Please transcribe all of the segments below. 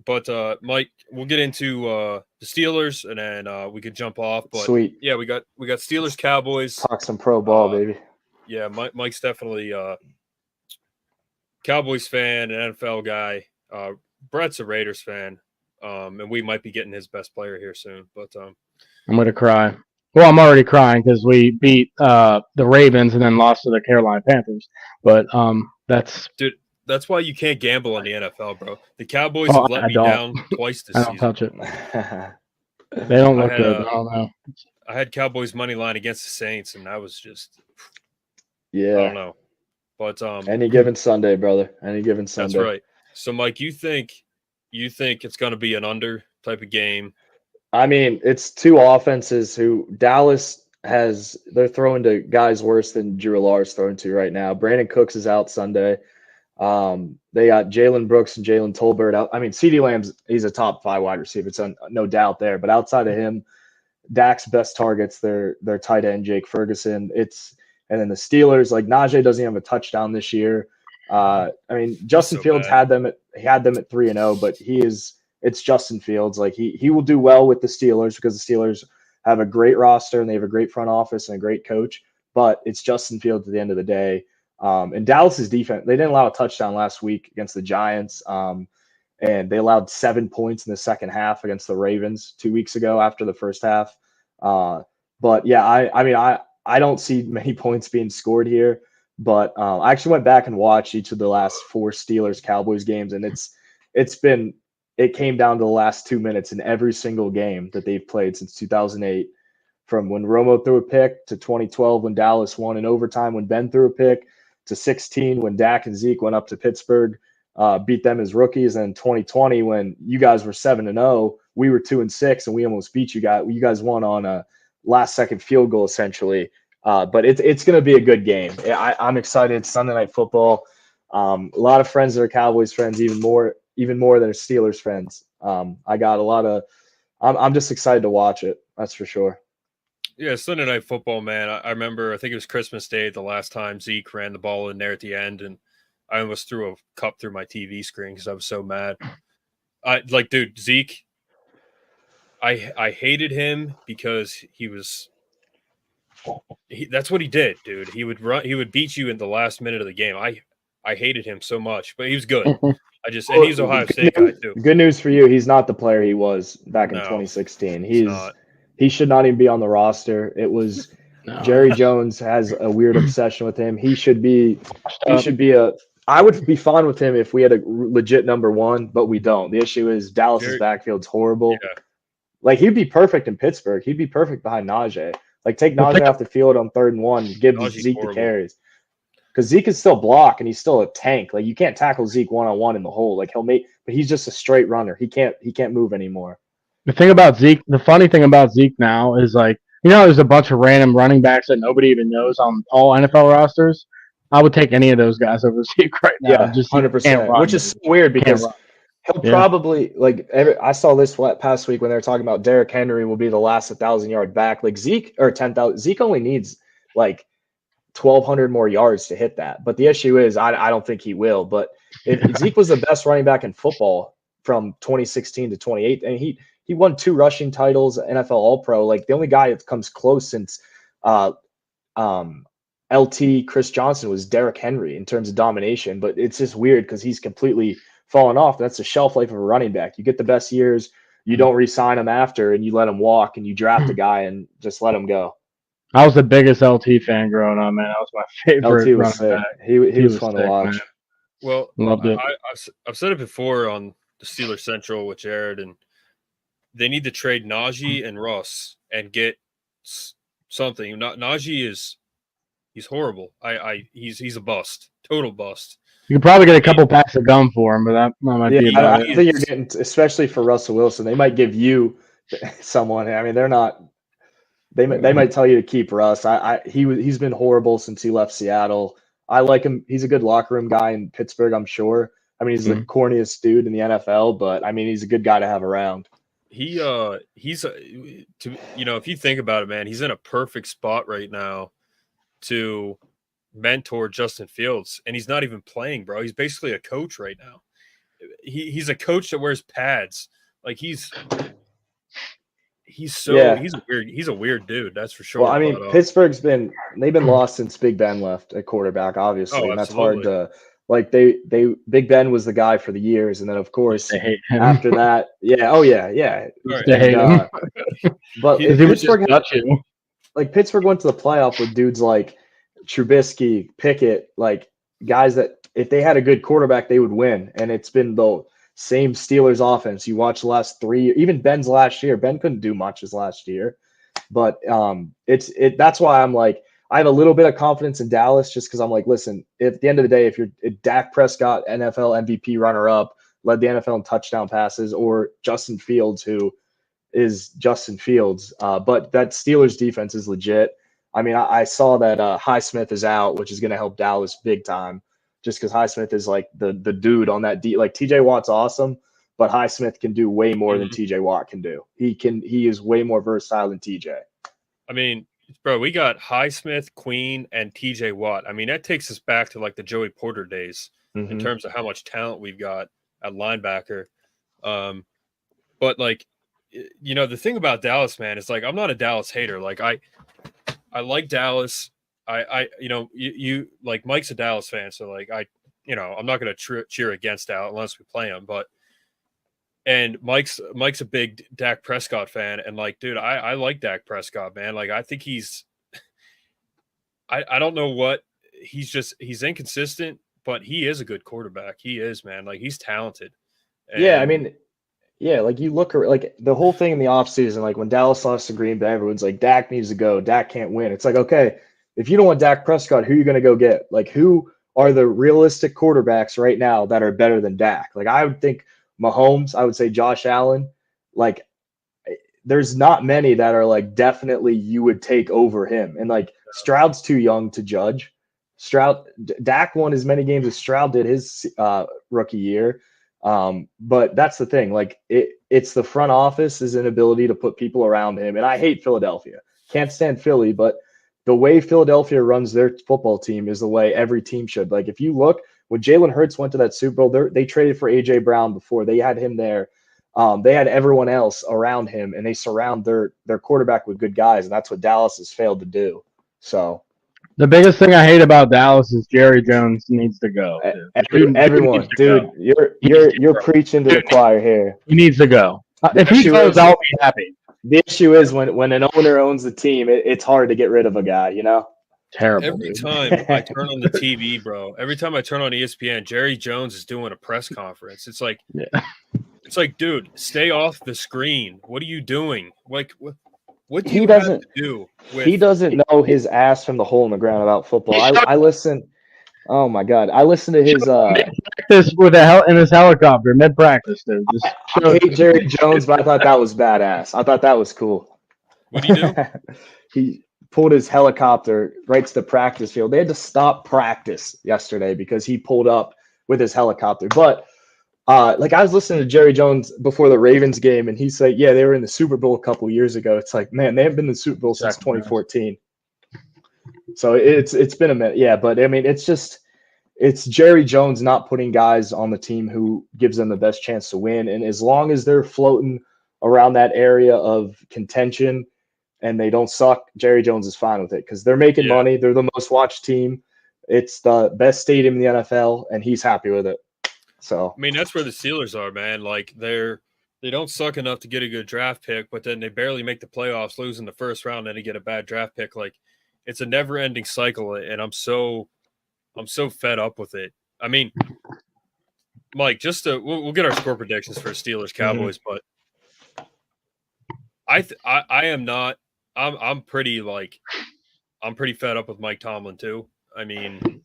But Mike, we'll get into the Steelers, and then we could jump off. But Sweet. yeah, we got Steelers Cowboys. Talk some pro ball, baby. Yeah, Mike's definitely Cowboys fan, an NFL guy. Brett's a Raiders fan, and we might be getting his best player here soon. But I'm going to cry. Well, I'm already crying because we beat the Ravens and then lost to the Carolina Panthers. But that's why you can't gamble on the NFL, bro. The Cowboys have let me down twice this season. I don't touch it. They don't look good. I don't know. I had Cowboys money line against the Saints, and that was just I don't know. But any given Sunday, brother. Any given Sunday. That's right. So, Mike, you think it's going to be an under type of game? I mean, it's two offenses who Dallas they're throwing to guys worse than Drew Allar's throwing to right now. Brandon Cooks is out Sunday. They got Jalen Brooks and Jalen Tolbert out. I mean, CeeDee Lamb's he's a top 5 wide receiver. It's no doubt there. But outside of him, Dak's best targets, their tight end, Jake Ferguson. And then the Steelers, like Najee doesn't have a touchdown this year. I mean, Justin Fields had them at 3-0, but it's Justin Fields. Like he will do well with the Steelers because the Steelers have a great roster and they have a great front office and a great coach. But it's Justin Fields at the end of the day. And Dallas's defense, they didn't allow a touchdown last week against the Giants. And they allowed 7 points in the second half against the Ravens 2 weeks ago after the first half. But yeah, I don't see many points being scored here. But I actually went back and watched each of the last 4 Steelers Cowboys games, and it came down to the last 2 minutes in every single game that they've played since 2008, from when Romo threw a pick to 2012 when Dallas won in overtime when Ben threw a pick to 16 when Dak and Zeke went up to Pittsburgh, beat them as rookies, and 2020 when you guys were 7-0, we were 2-6, and we almost beat you guys. You guys won on a last-second field goal essentially. But it's going to be a good game. I'm excited. It's Sunday Night Football. A lot of friends that are Cowboys friends, even more than Steelers friends. I got a lot of. I'm just excited to watch it. That's for sure. Yeah, Sunday Night Football, man. I remember. I think it was Christmas Day the last time Zeke ran the ball in there at the end, and I almost threw a cup through my TV screen because I was so mad. Dude, Zeke. I hated him because he was. That's what he did, dude. He would run. He would beat you in the last minute of the game. I hated him so much, but he was good. And he's Ohio State guy too. Good news for you. He's not the player he was back in 2016. He should not even be on the roster. It was Jerry Jones has a weird obsession with him. He should be I would be fine with him if we had a legit number 1, but we don't. The issue is Dallas's backfield's horrible. Yeah. Like he'd be perfect in Pittsburgh. He'd be perfect behind Najee. Like, take Najee off the field on 3rd and 1, give Zeke the carries. Because Zeke is still block, and he's still a tank. Like, you can't tackle Zeke one-on-one in the hole. Like, but he's just a straight runner. He can't move anymore. The funny thing about Zeke now is, like, there's a bunch of random running backs that nobody even knows on all NFL rosters. I would take any of those guys over Zeke right now. Yeah, just 100%. Which is weird because he'll probably I saw this past week when they were talking about Derrick Henry will be the last 1,000-yard back. Like Zeke or 10,000. Zeke only needs like 1,200 more yards to hit that. But the issue is I don't think he will. But if Zeke was the best running back in football from 2016 to 28, and he won 2 rushing titles, NFL All-Pro. Like the only guy that comes close since LT Chris Johnson was Derrick Henry in terms of domination. But it's just weird because he's completely falling off. That's the shelf life of a running back. You get the best years, you don't re-sign him after, and you let him walk, and you draft a guy and just let him go. I was the biggest LT fan growing up, man. That was my favorite. LT was sick. He was fun to watch. Man. Well, loved it. I've said it before on the Steelers Central, which aired, and they need to trade Najee and Russ and get something. Najee he's horrible. He's a bust, total bust. You could probably get a couple packs of gum for him, but that might be about it. I think you're getting, especially for Russell Wilson, they might give you someone. I mean, they're not. They might tell you to keep Russ. He's been horrible since he left Seattle. I like him. He's a good locker room guy in Pittsburgh, I'm sure. I mean, he's the corniest dude in the NFL, but I mean, he's a good guy to have around. He's if you think about it, man, he's in a perfect spot right now to mentor Justin Fields, and he's not even playing, bro. He's basically a coach right now. he's a coach that wears pads. Like he's he's a weird dude, that's for sure. Well, I mean, Pittsburgh's they've been lost since Big Ben left at quarterback, obviously, and that's hard to like. Big Ben was the guy for the years, and then of course after that, They hate him. But Pittsburgh went to the playoff with dudes like Trubisky, Pickett, like guys that if they had a good quarterback, they would win, and it's been the same Steelers offense. You watch the last 3 years, even Ben's last year. Ben couldn't do much his last year, but that's why I'm like, I have a little bit of confidence in Dallas just because I'm like, listen, at the end of the day, if Dak Prescott, NFL MVP runner-up, led the NFL in touchdown passes, or Justin Fields, who is Justin Fields, but that Steelers defense is legit. I mean, I saw that Highsmith is out, which is going to help Dallas big time. Just because Highsmith is like the dude on that like TJ Watt's awesome, but Highsmith can do way more than TJ Watt can do. He is way more versatile than TJ. I mean, bro, we got Highsmith, Queen, and TJ Watt. I mean, that takes us back to like the Joey Porter days in terms of how much talent we've got at linebacker. But like, you know, the thing about Dallas, man, is like I'm not a Dallas hater. Like I like Dallas. You like Mike's a Dallas fan, so like I'm not going to cheer against Dallas unless we play him. And Mike's a big Dak Prescott fan, and like, dude, I like Dak Prescott, man. Like, I think I don't know what he's inconsistent, but he is a good quarterback. He is, man. Like, he's talented. Yeah, I mean, yeah, like you look like the whole thing in the offseason, like when Dallas lost to Green Bay, everyone's like, Dak needs to go. Dak can't win. It's like, okay, if you don't want Dak Prescott, who are you going to go get? Like, who are the realistic quarterbacks right now that are better than Dak? Like, I would think Mahomes, I would say Josh Allen. Like, there's not many that are like definitely you would take over him. And like Stroud's too young to judge. Dak won as many games as Stroud did his rookie year. But that's the thing. Like, it's the front office's inability to put people around him. And I hate Philadelphia. Can't stand Philly, but the way Philadelphia runs their football team is the way every team should. Like, if you look, when Jalen Hurts went to that Super Bowl, they traded for A.J. Brown before. They had him there. They had everyone else around him, and they surround their quarterback with good guys, and that's what Dallas has failed to do. So the biggest thing I hate about Dallas is Jerry Jones needs to go. Everyone, dude, you're preaching to the choir here. He needs to go. If he goes, I'll be happy. The issue is when an owner owns the team, it's hard to get rid of a guy, you know? Terrible. Every time I turn on the TV, bro, every time I turn on ESPN, Jerry Jones is doing a press conference. It's like, dude, stay off the screen. What are you doing? Like, what do you have to do? He doesn't know his ass from the hole in the ground about football. I listen. Oh my God, I listen to his practice in his helicopter mid practice. Dude, I hate Jerry Jones, but I thought that was badass. I thought that was cool. What do you do? He pulled his helicopter right to the practice field. They had to stop practice yesterday because he pulled up with his helicopter. But like, I was listening to Jerry Jones before the Ravens game, and he said, yeah, they were in the Super Bowl a couple years ago. It's like, man, they haven't been in the Super Bowl since 2014. So it's been a minute. Yeah, but I mean, it's Jerry Jones not putting guys on the team who gives them the best chance to win. And as long as they're floating around that area of contention and they don't suck, Jerry Jones is fine with it because they're making money. They're the most watched team. It's the best stadium in the NFL, and he's happy with it. So I mean, that's where the Steelers are, man. Like, they don't suck enough to get a good draft pick, but then they barely make the playoffs, losing the first round, and they get a bad draft pick. Like, it's a never-ending cycle, and I'm so fed up with it. I mean, Mike, we'll get our score predictions for Steelers Cowboys, but I am not. I'm pretty fed up with Mike Tomlin too. I mean,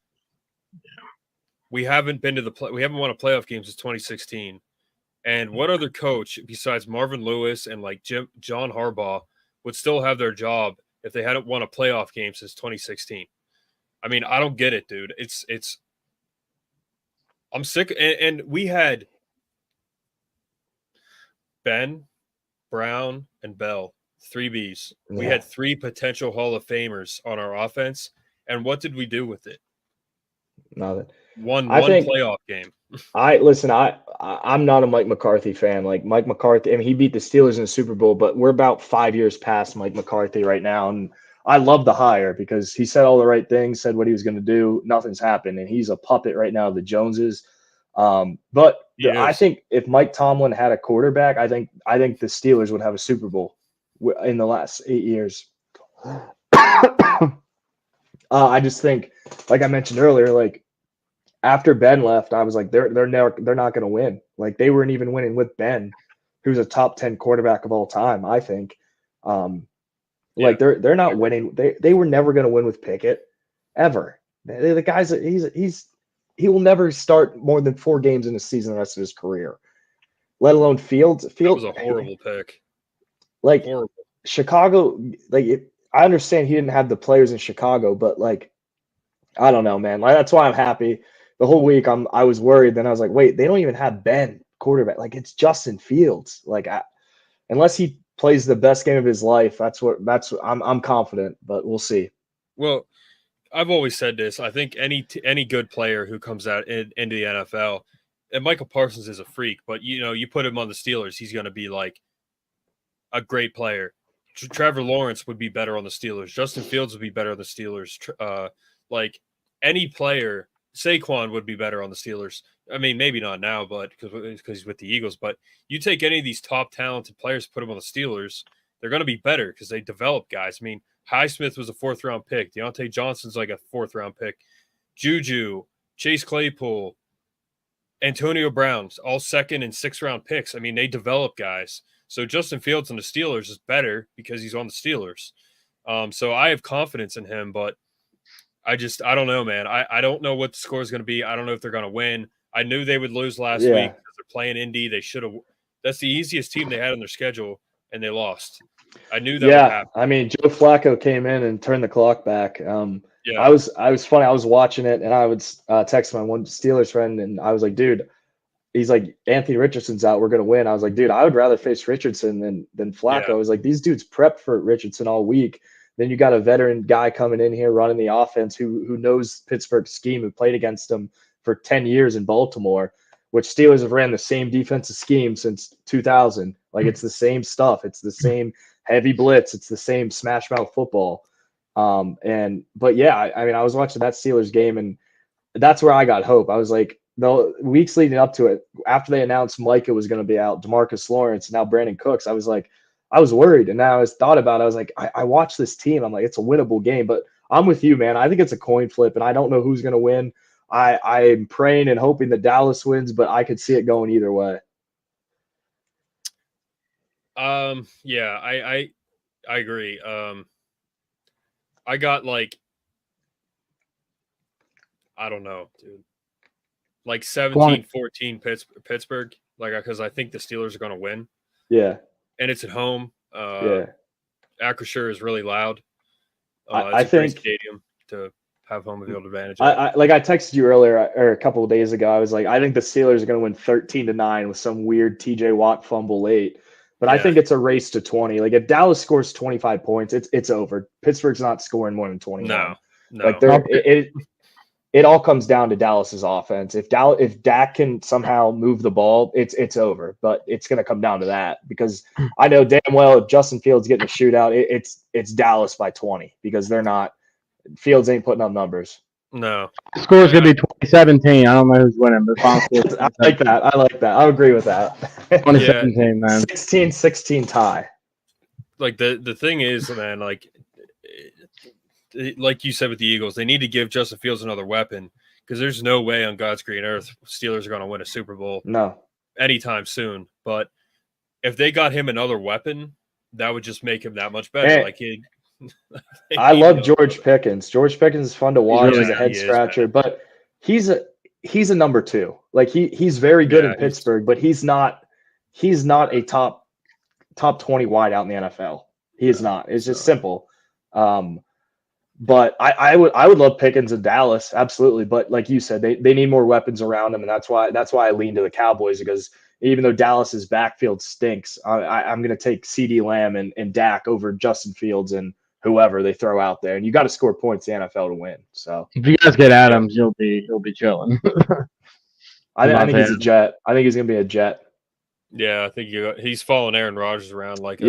we haven't won a playoff game since 2016. And what other coach besides Marvin Lewis and like John Harbaugh would still have their job if they hadn't won a playoff game since 2016? I mean, I don't get it, dude. I'm sick. And we had Ben, Brown, and Bell, 3 Bs. Yeah. We had 3 potential Hall of Famers on our offense. And what did we do with it? Nothing. One I think playoff game. I'm not a Mike McCarthy fan. Like Mike McCarthy, I mean, he beat the Steelers in the Super Bowl, but we're about 5 years past Mike McCarthy right now. And I love the hire because he said all the right things, said what he was going to do. Nothing's happened. And he's a puppet right now of the Joneses. But I think if Mike Tomlin had a quarterback, I think the Steelers would have a Super Bowl in the last 8 years. I just think, like I mentioned earlier, like after Ben left, I was like, they're not going to win. Like they weren't even winning with Ben, who's a top 10 quarterback of all time. I think, like they're not winning. They were never going to win with Pickett, ever. The guy's he will never start more than 4 games in a season the rest of his career, let alone Fields. That was a horrible pick. Like horrible. Chicago, I understand he didn't have the players in Chicago, but like, I don't know, man. Like that's why I'm happy. The whole week I was worried. Then I was like, wait, they don't even have Ben quarterback. Like it's Justin Fields. Like unless he plays the best game of his life, I'm confident, but we'll see. Well, I've always said this. I think any good player who comes out into the NFL, and Michael Parsons is a freak, but you put him on the Steelers, he's going to be like a great player. Trevor Lawrence would be better on the Steelers. Justin Fields would be better on the Steelers. Like any player, Saquon would be better on the Steelers. I mean, maybe not now, but because he's with the Eagles. But you take any of these top talented players, put them on the Steelers, they're going to be better because they develop guys. I mean, Highsmith was a 4th-round pick. Deontay Johnson's like a 4th-round pick. Juju, Chase Claypool, Antonio Brown, all 2nd and 6th-round picks. I mean, they develop guys. So Justin Fields on the Steelers is better because he's on the Steelers. So I have confidence in him, but I don't know, man. I don't know what the score is going to be. I don't know if they're going to win. I knew they would lose last week because they're playing Indy. They should have. That's the easiest team they had on their schedule, and they lost. I knew that would happen. I mean, Joe Flacco came in and turned the clock back. I was funny. I was watching it, and I would text my one Steelers friend, and I was like, dude, he's like, Anthony Richardson's out. We're going to win. I was like, dude, I would rather face Richardson than Flacco. Yeah. I was like, these dudes prepped for Richardson all week. Then you got a veteran guy coming in here running the offense who knows Pittsburgh's scheme, who played against them for 10 years in Baltimore, which Steelers have ran the same defensive scheme since 2000. Like it's the same stuff. It's the same heavy blitz. It's the same smash mouth football. But yeah, I mean, I was watching that Steelers game, and that's where I got hope. I was like, the weeks leading up to it, after they announced Micah was going to be out, DeMarcus Lawrence, now Brandon Cooks, I was like, I was worried. And now I thought about it. I was like, I watched this team. I'm like, it's a winnable game. But I'm with you, man. I think it's a coin flip, and I don't know who's going to win. I'm praying and hoping that Dallas wins, but I could see it going either way. Yeah, I agree. I got I don't know, dude. Like 17-14 Pittsburgh, because I think the Steelers are going to win. Yeah. And it's at home. Acrisure is really loud. I it's a great stadium to have home field advantage. I texted you earlier or a couple of days ago. I was like, I think the Steelers are going to win 13-9 with some weird TJ Watt fumble late. But I think it's a race to 20. Like if Dallas scores 25 points, it's over. Pittsburgh's not scoring more than 20. No. Like it all comes down to Dallas's offense. If Dak can somehow move the ball, it's over. But it's going to come down to that because I know damn well if Justin Fields getting a shootout, it's Dallas by 20 because they're not. Fields ain't putting up numbers. No. The score's going to be 2017. I don't know who's winning, but I like that. I agree with that. 2017, man. 16-16 tie. Like the thing is, man, like you said with the Eagles, they need to give Justin Fields another weapon because there's no way on God's green earth Steelers are going to win a Super Bowl anytime soon. But if they got him another weapon, that would just make him that much better. I love George Pickens. George Pickens is fun to watch. He's a head scratcher, but he's a number 2. Like he's very good in Pittsburgh, but he's not a top 20 wide out in the NFL. He is not. It's just simple. But I would love Pickens in Dallas, absolutely. But like you said, they need more weapons around him, and that's why I lean to the Cowboys because even though Dallas's backfield stinks, I'm going to take CeeDee Lamb and Dak over Justin Fields and whoever they throw out there, and you got to score points in the NFL to win. So if you guys get Adams, you'll be chilling. I think he's a Jet. I think he's gonna be a Jet. Yeah, I think he's following Aaron Rodgers around like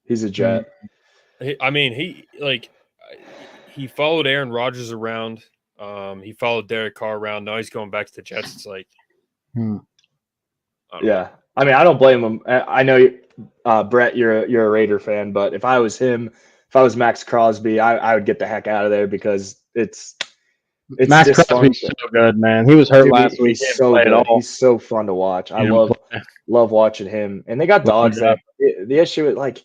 he's a Jet. He followed Aaron Rodgers around. He followed Derek Carr around. Now he's going back to the Jets. It's like, yeah. I mean, I don't blame him. I know, Brett, you're a Raider fan, but if I was him, if I was Max Crosby, I would get the heck out of there because it's Max Crosby's so good, man. He was hurt last week. He's so good. He's so fun to watch. I love watching him. And they got dogs there. The issue is, like,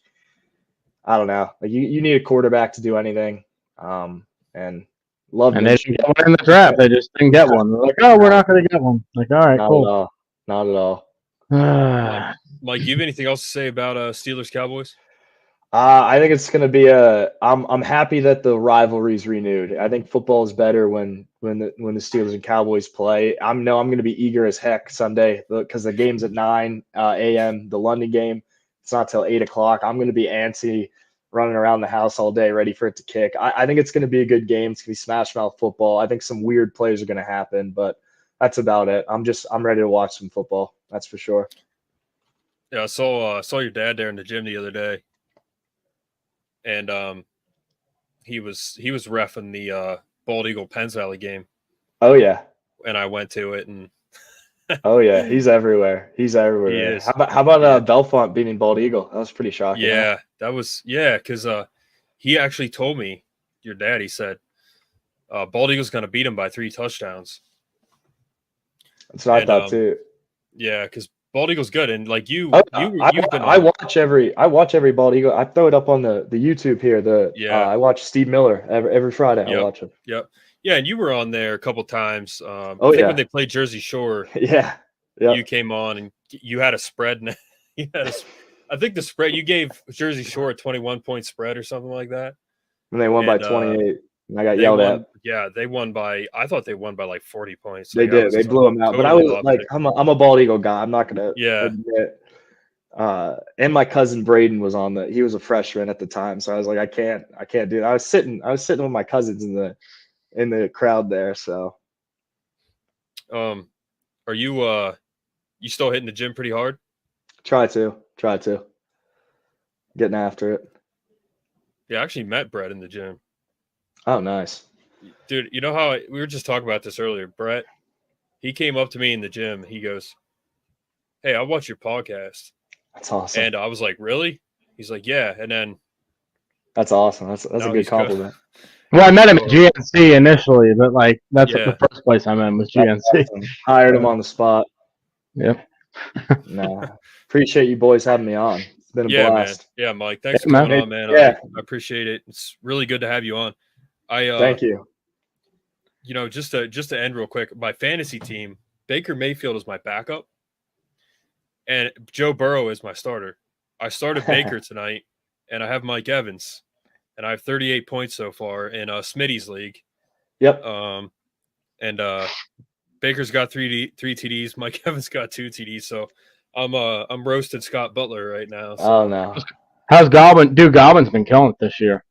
I don't know. Like, you need a quarterback to do anything. And love. And they didn't get one in the draft. They just didn't get one. They're like, oh, we're not going to get one. Like, all right, cool. Not at all. Mike, you have anything else to say about Steelers Cowboys? I think it's going to be I'm happy that the rivalry's renewed. I think football is better when the Steelers and Cowboys play. I'm going to be eager as heck Sunday because the game's at 9 a.m. The London game, it's not till 8 o'clock. I'm going to be antsy, running around the house all day, ready for it to kick. I think it's going to be a good game. It's going to be smash mouth football. I think some weird plays are going to happen, but that's about it. I'm ready to watch some football. That's for sure. Yeah, I saw your dad there in the gym the other day. And he was reffing the Bald Eagle Penns Valley game. Oh yeah, and I went to it, and oh yeah, he's everywhere. He's everywhere. He is. How about Belfont beating Bald Eagle? That was pretty shocking. Yeah, that was because he actually told me, your dad. He said Bald Eagle's going to beat him by 3 touchdowns. That's what I thought too. Yeah, because Bald Eagle's good, and like I watch every Bald Eagle. I throw it up on the YouTube here. I watch Steve Miller every Friday. I watch him. Yep. Yeah, and you were on there a couple times. I think when they played Jersey Shore. Yeah. You came on and you had a spread. I think the spread you gave Jersey Shore a 21-point spread or something like that. And they won by 28. And I got yelled at. Yeah, they won by. I thought they won by like 40 points. They did. They blew them out. But I was like, I'm a Bald Eagle guy. I'm not gonna admit. And my cousin Braden was on he was a freshman at the time, so I was like, I can't do it. I was sitting with my cousins in the crowd there. So, are you still hitting the gym pretty hard? Try to getting after it. Yeah, I actually met Brett in the gym. Oh, nice. Dude, you know how we were just talking about this earlier. Brett, he came up to me in the gym. He goes, hey, I watch your podcast. That's awesome. And I was like, really? He's like, yeah. And then. That's awesome. That's a good compliment. Well, I met him at GNC initially, but like that's the first place I met him was GNC. Awesome. Hired him on the spot. Yep. Appreciate you boys having me on. It's been a blast. Man. Yeah, Mike. Thanks for coming on, man. Yeah. I appreciate it. It's really good to have you on. Thank you. You know, just to end real quick, my fantasy team, Baker Mayfield is my backup, and Joe Burrow is my starter. I started Baker tonight, and I have Mike Evans, and I have 38 points so far in Smitty's league. Yep. And Baker's got three TDs. Mike Evans got 2 TDs. So I'm roasted Scott Butler right now. So. Oh no. How's Goblin? Dude, Goblin's been killing it this year.